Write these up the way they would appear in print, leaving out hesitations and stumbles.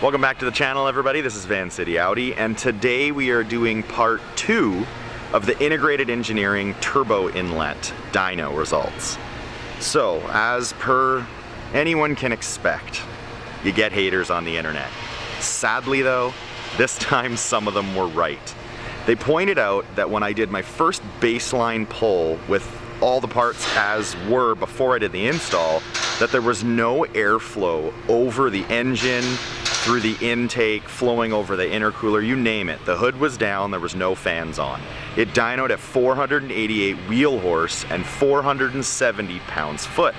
Welcome back to the channel, everybody. This is Van City Audi, and today we are doing part 2 of the Integrated Engineering Turbo Inlet dyno results. So, as per anyone can expect, you get haters on the internet. Sadly though, this time some of them were right. They pointed out that when I did my first baseline pull with all the parts as were before I did the install, that there was no airflow over the engine, through the intake, flowing over the intercooler, you name it. The hood was down, there was no fans on. It dynoed at 488 wheel horse and 470 pounds-foot.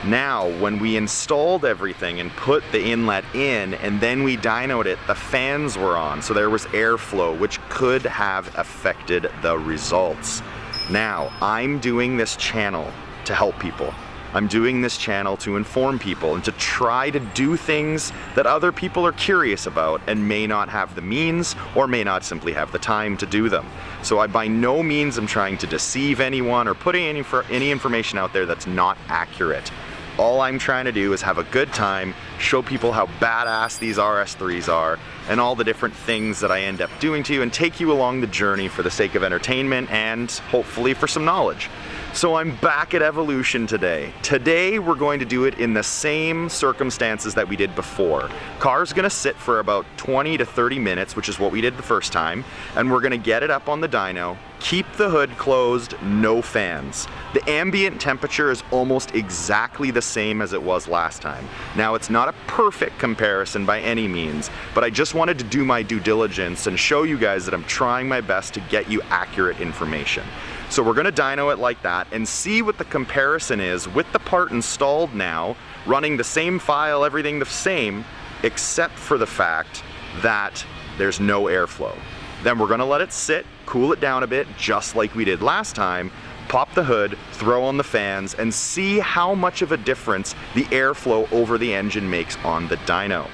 Now, when we installed everything and put the inlet in and then we dynoed it, the fans were on, so there was airflow, which could have affected the results. Now, I'm doing this channel to help people. I'm doing this channel to inform people and to try to do things that other people are curious about and may not have the means or may not simply have the time to do them. So I by no means am trying to deceive anyone or putting any information out there that's not accurate. All I'm trying to do is have a good time, show people how badass these RS3s are, and all the different things that I end up doing to you, and take you along the journey for the sake of entertainment and hopefully for some knowledge. So I'm back at Evolution today. Today we're going to do it in the same circumstances that we did before. Car's gonna sit for about 20 to 30 minutes, which is what we did the first time, and we're gonna get it up on the dyno, keep the hood closed, no fans. The ambient temperature is almost exactly the same as it was last time. Now, it's not a perfect comparison by any means, but I just wanted to do my due diligence and show you guys that I'm trying my best to get you accurate information. So we're gonna dyno it like that and see what the comparison is with the part installed now, running the same file, everything the same, except for the fact that there's no airflow. Then we're gonna let it sit, cool it down a bit, just like we did last time, pop the hood, throw on the fans, and see how much of a difference the airflow over the engine makes on the dyno.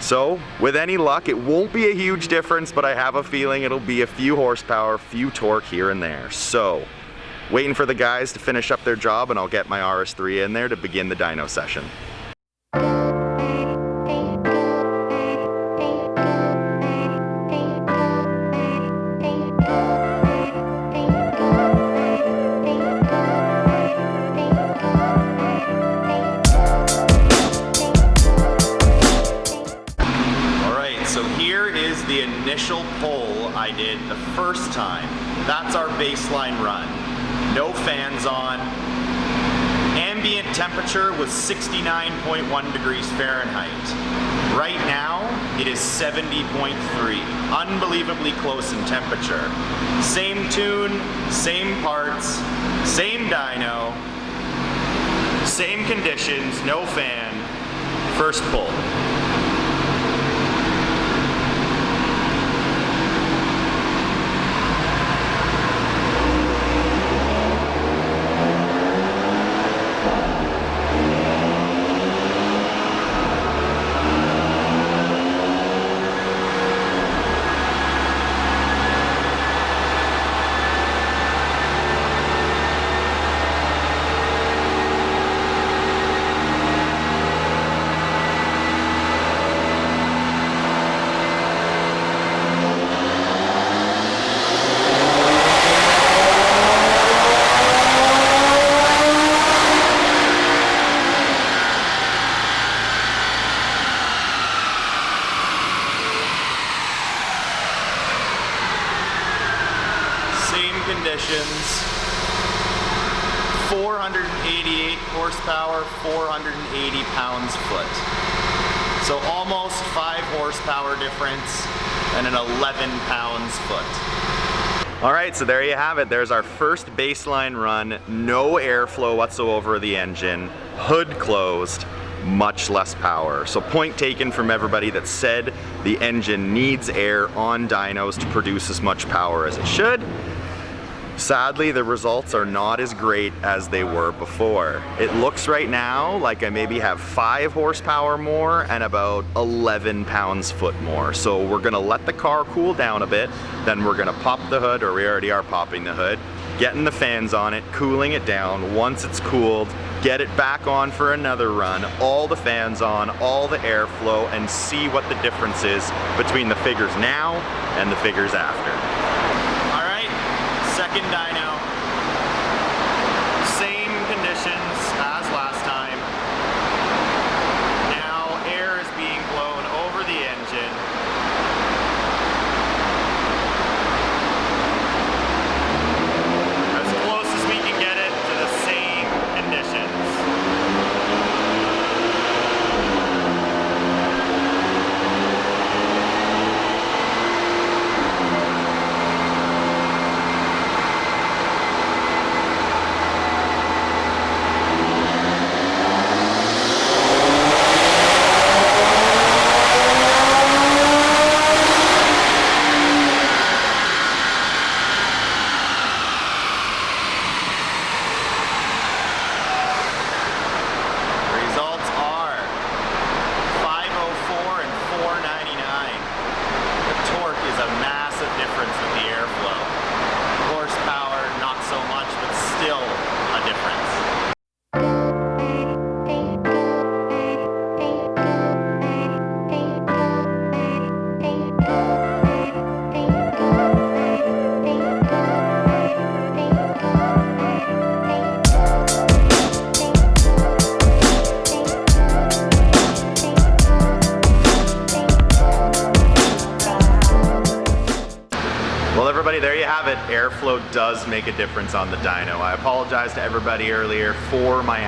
So, with any luck, it won't be a huge difference, but I have a feeling it'll be a few horsepower, few torque here and there. So, waiting for the guys to finish up their job and I'll get my RS3 in there to begin the dyno session. The initial pull I did the first time. That's our baseline run. No fans on. Ambient temperature was 69.1 degrees Fahrenheit. Right now, it is 70.3. Unbelievably close in temperature. Same tune, same parts, same dyno, same conditions, no fan. First pull. Conditions, 488 horsepower, 480 pounds-foot. So almost 5 horsepower difference and an 11 pounds-foot. All right, so there you have it. There's our first baseline run, no airflow whatsoever of the engine, hood closed, much less power. So point taken from everybody that said the engine needs air on dynos to produce as much power as it should. Sadly, the results are not as great as they were before. It looks right now like I maybe have 5 horsepower more and about 11 pounds-foot more. So we're gonna let the car cool down a bit, then we're gonna pop the hood, or we already are popping the hood, getting the fans on it, cooling it down. Once it's cooled, get it back on for another run, all the fans on, all the airflow, and see what the difference is between the figures now and the figures after. All right, second dyno. Same conditions as last time. Now air is being blown over the engine. As close as we can get it to the same conditions. Well, everybody, there you have it. Airflow does make a difference on the dyno. I apologize to everybody earlier for my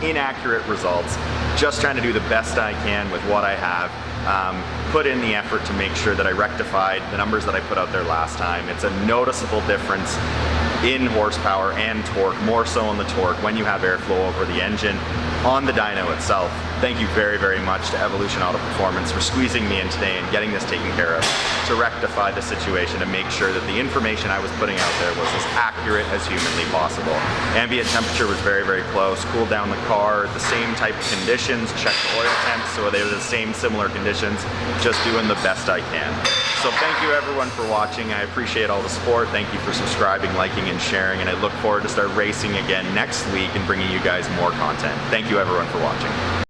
inaccurate results. Just trying to do the best I can with what I have. Put in the effort to make sure that I rectified the numbers that I put out there last time. It's a noticeable difference in horsepower and torque, more so on the torque when you have airflow over the engine. On the dyno itself, thank you very, very much to Evolution Auto Performance for squeezing me in today and getting this taken care of to rectify the situation and make sure that the information I was putting out there was as accurate as humanly possible. Ambient temperature was very, very close. Cooled down the car, the same type of conditions, checked the oil temps, so they were the same similar conditions, just doing the best I can. So thank you everyone for watching. I appreciate all the support. Thank you for subscribing, liking, and sharing, and I look forward to start racing again next week and bringing you guys more content. Thank you everyone for watching.